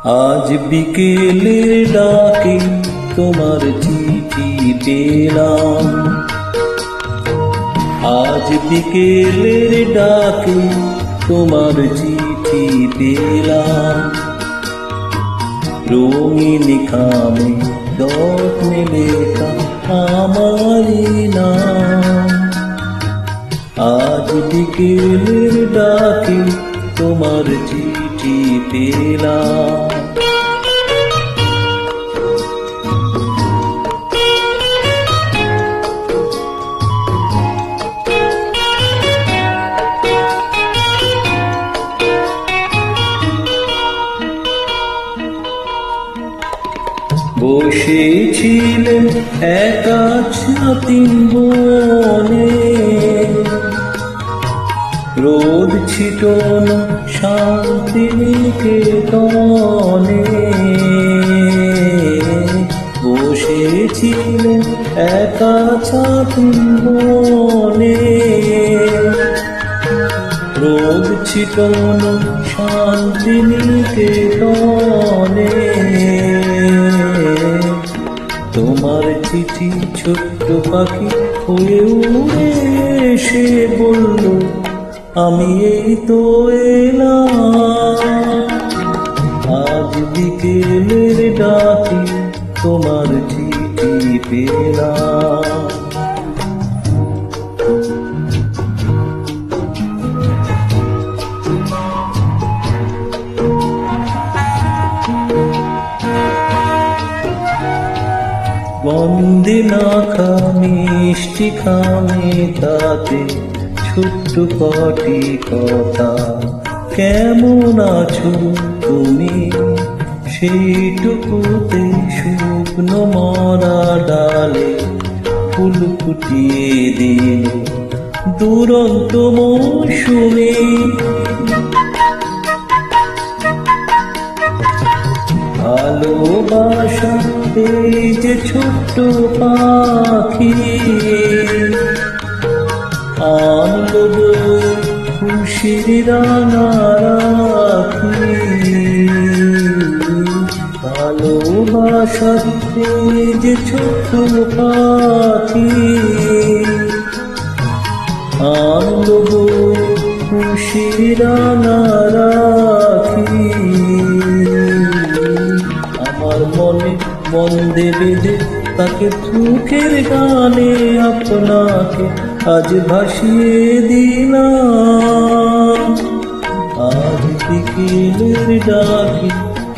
আজ বিকেলের ডাকে তোমার চিঠি পেলাম, আজ বিকেলের ডাকে তোমার চিঠি পেলাম। রঙিন খামে যত্নে লেখা আমারই নাম। আজ বিকেলের ডাকে তোমার চিঠি পেলাম। বসেছিলেন একা ছাতিম বনে, রোদ ছিটন শান্তিনিকেতনে। বসেছিলেন একা ছাতিম বনে, রোদ ছিটন শান্তিনিকেতনে। তোমার চিঠি ছোট্ট পাখি হয়ে উড়ে এসে বলল, আমি এই তো এলাম। আজ বিকেলের ডাকে তোমার চিঠি পেলাম। বন্দে মাখা মিষ্টি খামে তাতে ছোট্ট কটি কথা। কেমন আছো তুমি সেইটুকুতে শুকনো মরা ডালে ফুল ফুটিয়ে দিল দুরন্ত মৌসুমে। ভালোবাসা এই যে ছোট্ট পাখি আনলো খুশির রাঙা রাখি। ভালোবাসা এই যে ছোট্ট পাখি আনলো খুশির রাঙা রাখি। আমার মনে মন বেঁধে তাকে সুখের গানে আপনাকে আজ ভাসিয়ে দিলাম। আজ বিকেলের ডাকে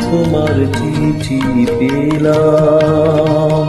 তোমার চিঠি পেলাম।